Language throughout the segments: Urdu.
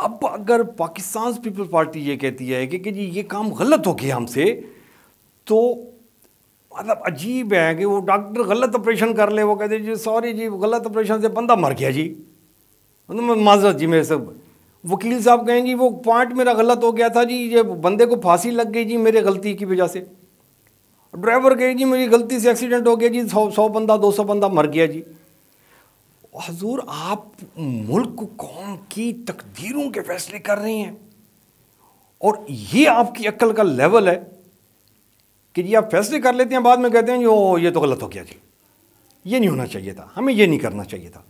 اب اگر پاکستان پیپل پارٹی یہ کہتی ہے کہ جی یہ کام غلط ہو گیا ہم سے، تو مطلب عجیب ہے کہ وہ ڈاکٹر غلط آپریشن کر لے، وہ کہتے جی سوری جی غلط آپریشن سے بندہ مر گیا جی، معذرت جی میرے سب وکیل صاحب کہیں جی وہ پوائنٹ میرا غلط ہو گیا تھا جی، یہ بندے کو پھانسی لگ گئی جی میرے غلطی کی وجہ سے، ڈرائیور کہے جی میری غلطی سے ایکسیڈنٹ ہو گیا جی، 100 بندہ 200 بندہ مر گیا جی۔ حضور آپ ملک قوم کی تقدیروں کے فیصلے کر رہے ہیں، اور یہ آپ کی عقل کا لیول ہے کہ جی آپ فیصلے کر لیتے ہیں، بعد میں کہتے ہیں یہ تو غلط ہو گیا جی، یہ نہیں ہونا چاہیے تھا، ہمیں یہ نہیں کرنا چاہیے تھا۔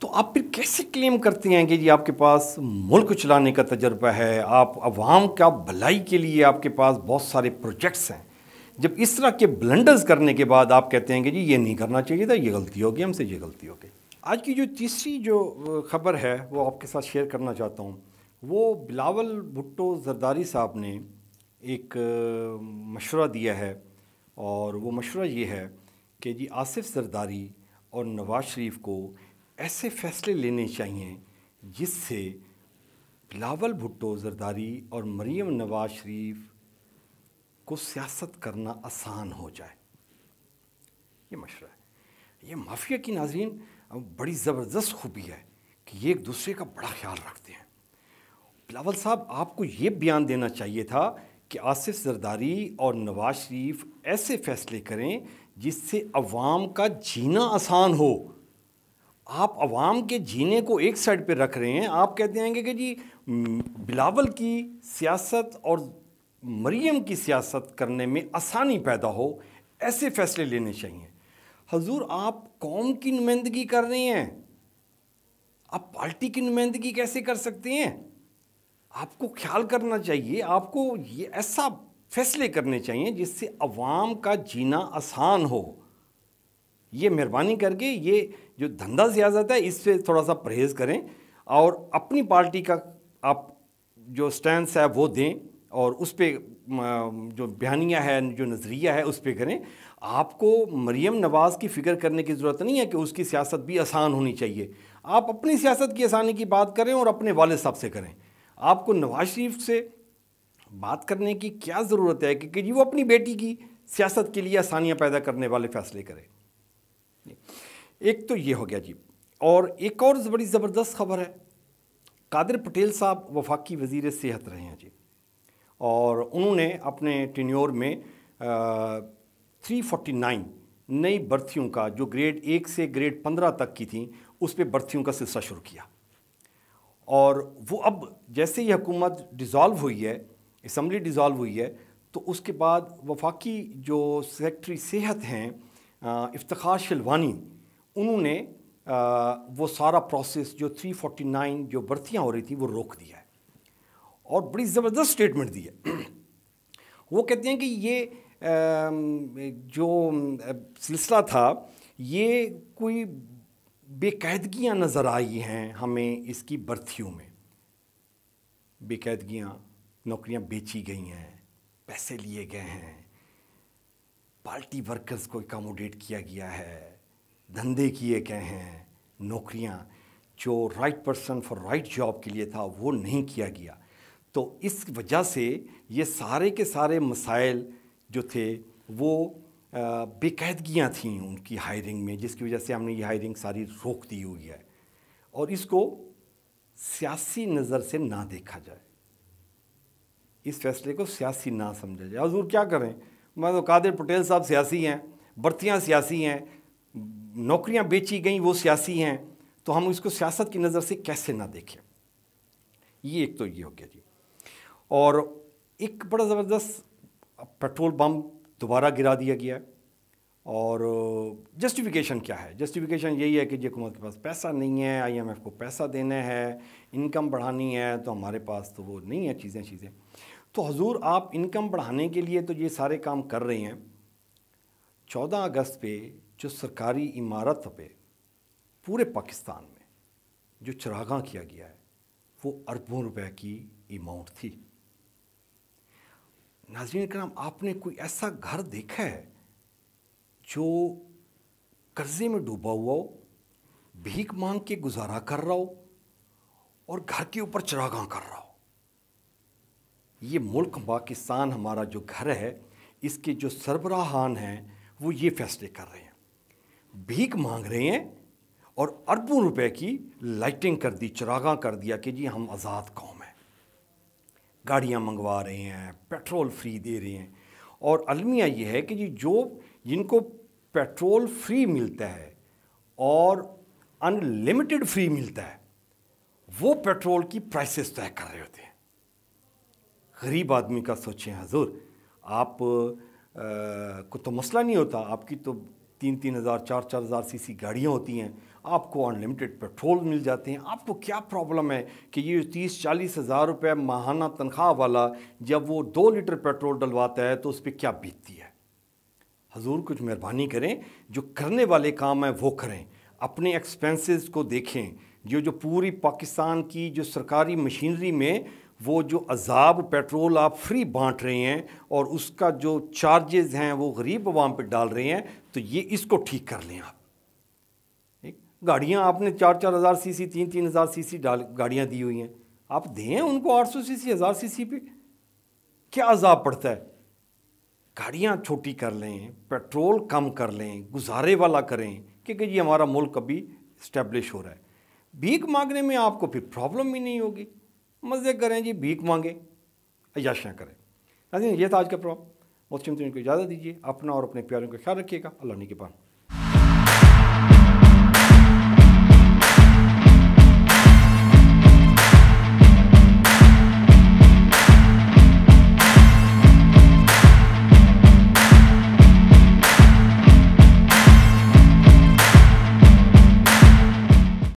تو آپ پھر کیسے کلیم کرتے ہیں کہ جی آپ کے پاس ملک چلانے کا تجربہ ہے، آپ عوام کا بھلائی کے لیے آپ کے پاس بہت سارے پروجیکٹس ہیں، جب اس طرح کے بلنڈرز کرنے کے بعد آپ کہتے ہیں کہ جی یہ نہیں کرنا چاہیے تھا، یہ غلطی ہو گئی ہم سے، یہ غلطی ہو گئی۔ آج کی جو تیسری جو خبر ہے وہ آپ کے ساتھ شیئر کرنا چاہتا ہوں، وہ بلاول بھٹو زرداری صاحب نے ایک مشورہ دیا ہے، اور وہ مشورہ یہ ہے کہ جی آصف زرداری اور نواز شریف کو ایسے فیصلے لینے چاہیے جس سے بلاول بھٹو زرداری اور مریم نواز شریف کو سیاست کرنا آسان ہو جائے۔ یہ مشورہ ہے۔ یہ مافیا کی ناظرین بڑی زبردست خوبی ہے کہ یہ ایک دوسرے کا بڑا خیال رکھتے ہیں۔ بلاول صاحب آپ کو یہ بیان دینا چاہیے تھا کہ آصف زرداری اور نواز شریف ایسے فیصلے کریں جس سے عوام کا جینا آسان ہو۔ آپ عوام کے جینے کو ایک سائڈ پہ رکھ رہے ہیں، آپ کہتے ہیں کہ جی بلاول کی سیاست اور مریم کی سیاست کرنے میں آسانی پیدا ہو، ایسے فیصلے لینے چاہیے۔ حضور آپ قوم کی نمائندگی کر رہے ہیں، آپ پارٹی کی نمائندگی کیسے کر سکتے ہیں؟ آپ کو خیال کرنا چاہیے، آپ کو یہ ایسا فیصلے کرنے چاہیے جس سے عوام کا جینا آسان ہو۔ یہ مہربانی کر کے یہ جو دھندا سیاست ہے اس سے تھوڑا سا پرہیز کریں، اور اپنی پارٹی کا آپ جو سٹینس ہے وہ دیں، اور اس پہ جو بیانیہ ہے، جو نظریہ ہے اس پہ کریں۔ آپ کو مریم نواز کی فکر کرنے کی ضرورت نہیں ہے کہ اس کی سیاست بھی آسان ہونی چاہیے، آپ اپنی سیاست کی آسانی کی بات کریں اور اپنے والد صاحب سے کریں۔ آپ کو نواز شریف سے بات کرنے کی کیا ضرورت ہے کہ جی وہ اپنی بیٹی کی سیاست کے لیے آسانیاں پیدا کرنے والے فیصلے کرے۔ ایک تو یہ ہو گیا جی، اور ایک اور بڑی زبردست خبر ہے، قادر پٹیل صاحب وفاقی وزیر صحت رہے ہیں جی، اور انہوں نے اپنے ٹینیور میں 349 نئی برتھیوں کا، جو گریڈ 1 سے گریڈ 15 تک کی تھیں، اس پہ برتھیوں کا سلسلہ شروع کیا۔ اور وہ اب جیسے ہی حکومت ڈیزالو ہوئی ہے، اسمبلی ڈیزالو ہوئی ہے، تو اس کے بعد وفاقی جو سیکٹری صحت ہیں افتخار شلوانی، انہوں نے وہ سارا پروسیس جو 349 جو برتیاں ہو رہی تھیں وہ روک دیا ہے، اور بڑی زبردست سٹیٹمنٹ دی ہے۔ وہ کہتے ہیں کہ یہ جو سلسلہ تھا یہ کوئی بے قاعدگیاں نظر آئی ہیں ہمیں اس کی برتھیوں میں، بے قاعدگیاں، نوکریاں بیچی گئی ہیں، پیسے لیے گئے ہیں، پارٹی ورکرز کو اکاموڈیٹ کیا گیا ہے، دھندے کیے گئے ہیں، نوکریاں جو right person for right job کے لیے تھا وہ نہیں کیا گیا۔ تو اس وجہ سے یہ سارے کے سارے مسائل جو تھے وہ بے قاعدگیاں تھیں ان کی ہائرنگ میں، جس کی وجہ سے ہم نے یہ ہائرنگ ساری روک دی ہوئی ہے، اور اس کو سیاسی نظر سے نہ دیکھا جائے، اس فیصلے کو سیاسی نہ سمجھا جائے۔ حضور کیا کریں، میں تو قادر پٹیل صاحب سیاسی ہیں، برتیاں سیاسی ہیں، نوکریاں بیچی گئیں وہ سیاسی ہیں، تو ہم اس کو سیاست کی نظر سے کیسے نہ دیکھیں۔ یہ ایک تو یہ ہو گیا جی، اور ایک بڑا زبردست پیٹرول بم دوبارہ گرا دیا گیا ہے، اور جسٹیفیکیشن کیا ہے؟ جسٹیفیکیشن یہی ہے کہ جی حکومت کے پاس پیسہ نہیں ہے، IMF کو پیسہ دینا ہے، انکم بڑھانی ہے، تو ہمارے پاس تو وہ نہیں ہے چیزیں۔ تو حضور آپ انکم بڑھانے کے لیے تو یہ سارے کام کر رہے ہیں، 14 اگست پہ جو سرکاری عمارت پہ پورے پاکستان میں جو چراغاں کیا گیا ہے وہ اربوں روپے کی اماؤنٹ تھی۔ ناظرین کرام، آپ نے کوئی ایسا گھر دیکھا ہے جو قرضے میں ڈوبا ہوا ہو، بھیک مانگ کے گزارا کر رہا ہو، اور گھر کے اوپر چراغاں کر رہا ہو۔ یہ ملک پاکستان ہمارا جو گھر ہے، اس کے جو سربراہان ہیں وہ یہ فیصلے کر رہے ہیں، بھیک مانگ رہے ہیں اور اربوں روپے کی لائٹنگ کر دی، چراغاں کر دیا کہ جی ہم آزاد قوم ہیں، گاڑیاں منگوا رہے ہیں، پیٹرول فری دے رہے ہیں۔ اور المیہ یہ ہے کہ جی جن کو پیٹرول فری ملتا ہے اور ان لمیٹڈ فری ملتا ہے، وہ پیٹرول کی پرائسز طے کر رہے ہوتے ہیں۔ غریب آدمی کا سوچیں حضور، آپ کو تو مسئلہ نہیں ہوتا، آپ کی تو 3,000 4,000 سی سی گاڑیاں ہوتی ہیں، آپ کو ان لمیٹڈ پیٹرول مل جاتے ہیں، آپ کو کیا پرابلم ہے کہ یہ 30-40 ہزار روپے ماہانہ تنخواہ والا جب وہ 2 لیٹر پیٹرول ڈلواتا ہے تو اس پہ کیا بیتتی ہے؟ حضور کچھ مہربانی کریں، جو کرنے والے کام ہیں وہ کریں، اپنے ایکسپینسز کو دیکھیں، جو پوری پاکستان کی جو سرکاری مشینری میں وہ جو عذاب پیٹرول آپ فری بانٹ رہے ہیں اور اس کا جو چارجز ہیں وہ غریب عوام پہ ڈال رہے ہیں، تو یہ اس کو ٹھیک کر لیں آپ۔ گاڑیاں آپ نے 4,000 سی سی 3,000 سی سی گاڑیاں دی ہوئی ہیں، آپ دیں ان کو 800 سی سی 1,000 سی سی پہ، کیا عذاب پڑتا ہے؟ گاڑیاں چھوٹی کر لیں، پیٹرول کم کر لیں، گزارے والا کریں، کیونکہ یہ ہمارا ملک ابھی اسٹیبلش ہو رہا ہے۔ بھیک مانگنے میں آپ کو پھر پرابلم ہی نہیں ہوگی، مزے کریں جی، بھیک مانگیں، عیاشیاں کریں۔ ناظرین، یہ تھا آج کا پروگرام، مسلم کو اجازت دیجیے، اپنا اور اپنے پیاروں کا خیال رکھیے گا، اللہ نگہبان۔